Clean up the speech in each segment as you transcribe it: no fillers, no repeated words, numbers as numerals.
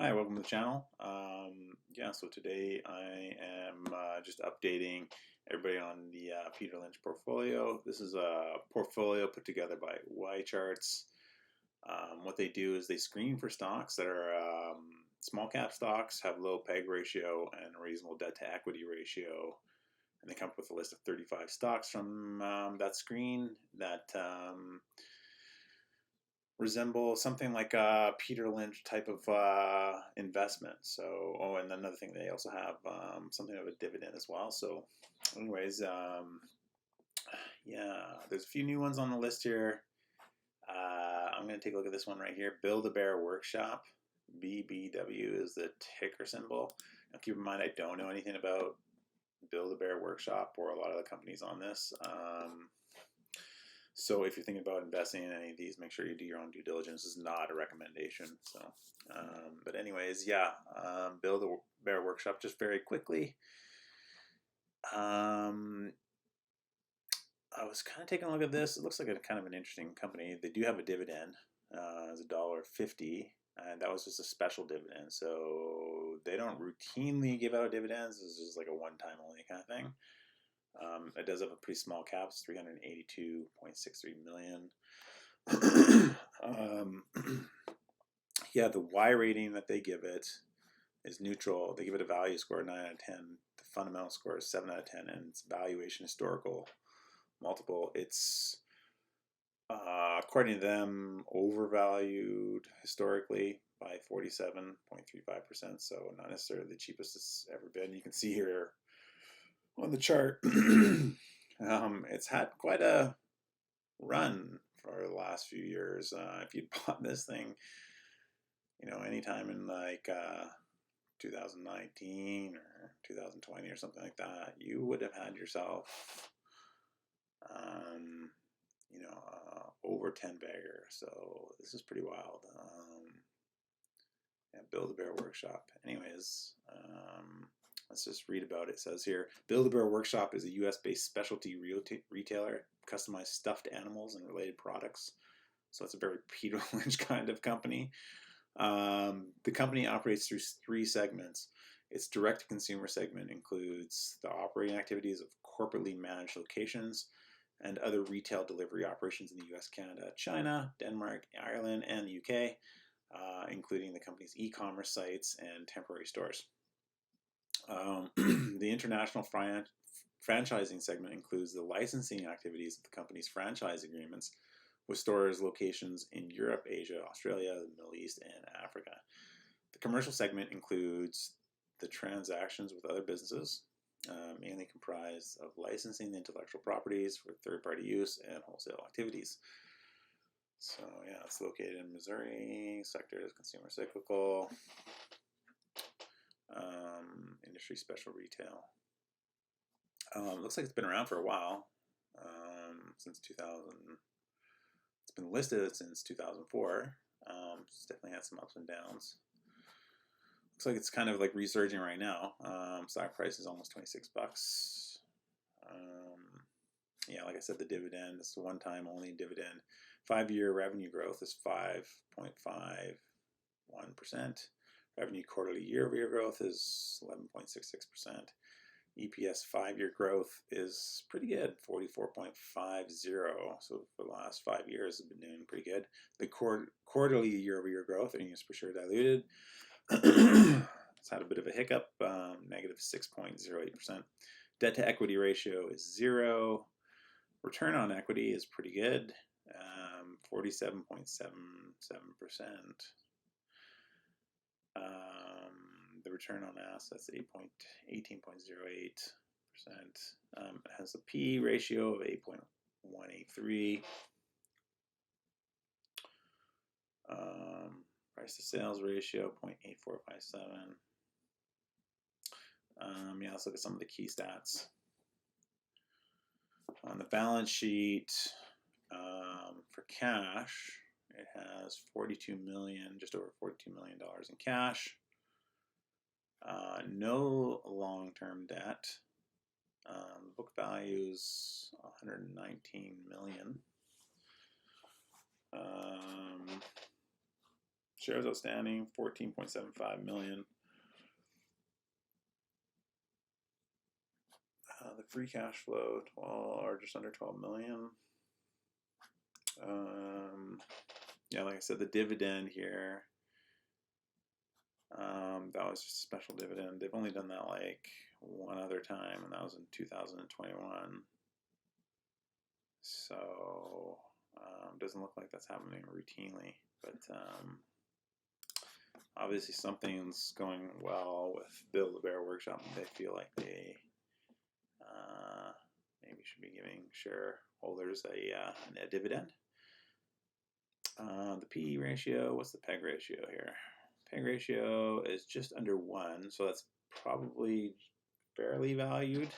Hi, welcome to the channel. So today I am just updating everybody on the Peter Lynch portfolio. This is a portfolio put together by YCharts. What they do is they screen for stocks that are small cap stocks, have low PEG ratio and a reasonable debt to equity ratio. And they come up with a list of 35 stocks from that screen that resemble something like a Peter Lynch type of investment. So, and another thing, they also have something of a dividend as well. So, anyways, there's a few new ones on the list here. I'm going to take a look at this one right here. Build-A-Bear Workshop. BBW is the ticker symbol. Now, keep in mind, I don't know anything about Build-A-Bear Workshop or a lot of the companies on this. So if you're thinking about investing in any of these, make sure you do your own due diligence. This is not a recommendation. So, but anyways, Build-A-Bear Workshop, just very quickly. I was kind of taking a look at this. It looks like a kind of an interesting company. They do have a dividend. It's $1.50, and that was just a special dividend. So they don't routinely give out dividends. This is just like a one-time only kind of thing. It does have a pretty small cap. It's 382.63 million. The Y rating that they give it is neutral. They give it a value score of 9 out of 10. The fundamental score is 7 out of 10, and its valuation historical multiple. It's according to them overvalued historically by 47.35%. So not necessarily the cheapest it's ever been. You can see here on the chart, it's had quite a run for the last few years. If you'd bought this thing, anytime in like 2019 or 2020 or something like that, you would have had yourself, over 10 bagger. So this is pretty wild. Build-A-Bear Workshop. Anyways, let's just read about it. It says here, Build-A-Bear Workshop is a US-based specialty retailer, customized stuffed animals and related products. So it's a very Peter Lynch kind of company. The company operates through three segments. Its direct-to-consumer segment includes the operating activities of corporately managed locations and other retail delivery operations in the US, Canada, China, Denmark, Ireland, and the UK, including the company's e-commerce sites and temporary stores. The international franchising segment includes the licensing activities of the company's franchise agreements with stores locations in Europe, Asia, Australia, the Middle East, and Africa. The commercial segment includes the transactions with other businesses, mainly comprised of licensing the intellectual properties for third-party use and wholesale activities. So it's located in Missouri. Sector is consumer cyclical. Industry special retail. Looks like it's been around for a while, since 2000. It's been listed since 2004. It's definitely had some ups and downs. Looks like it's kind of like resurging right now. Stock price is almost 26 bucks. Like I said, the dividend, it's a one-time only dividend. 5-year revenue growth is 5.51%. Revenue quarterly year-over-year growth is 11.66%. EPS 5-year growth is pretty good, 44.50. So for the last 5 years, it's been doing pretty good. The quarterly year-over-year growth, earnings per share diluted, it's had a bit of a hiccup, negative 6.08%. Debt to equity ratio is 0. Return on equity is pretty good, 47.77%. The return on assets, 18.08%. It has a P ratio of 8.183. Price to sales ratio, 0.8457. Let's look at some of the key stats. On the balance sheet, for cash, it has just over $42 million in cash. No long-term debt. Book value is $119 million. Shares outstanding, 14.75 million. The free cash flow, 12 or just under 12 million. Yeah, like I said, the dividend here, that was just a special dividend. They've only done that like one other time, and that was in 2021. So doesn't look like that's happening routinely, but obviously something's going well with Build a Bear Workshop. They feel like they maybe should be giving shareholders a dividend. The PE ratio, what's the PEG ratio here? PEG ratio is just under 1, so that's probably fairly valued.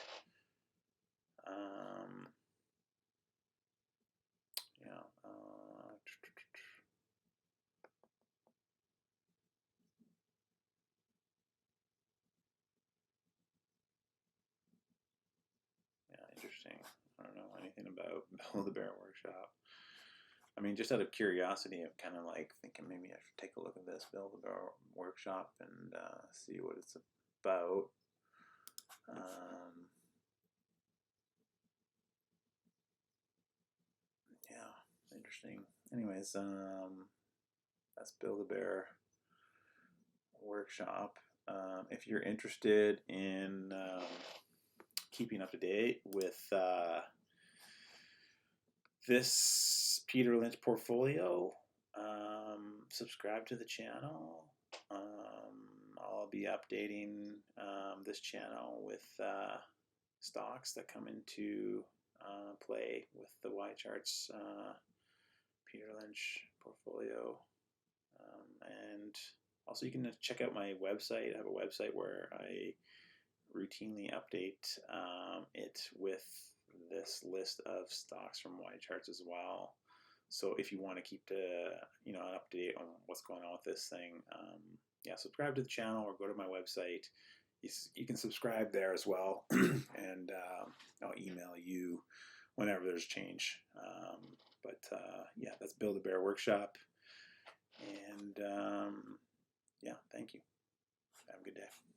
Interesting. I don't know anything about Build a Bear Workshop. I mean, just out of curiosity, I'm kind of like thinking maybe I should take a look at this Build a Bear Workshop and see what it's about. Yeah, interesting. Anyways, that's Build a Bear Workshop. If you're interested in keeping up to date with this Peter Lynch Portfolio, subscribe to the channel. I'll be updating this channel with stocks that come into play with the YCharts Peter Lynch Portfolio. And also you can check out my website. I have a website where I routinely update it with this list of stocks from YCharts as well. So if you want to keep an up-to-date on what's going on with this thing, yeah, subscribe to the channel or go to my website. You can subscribe there as well, and I'll email you whenever there's change. Yeah, that's Build a Bear Workshop, and yeah, thank you. Have a good day.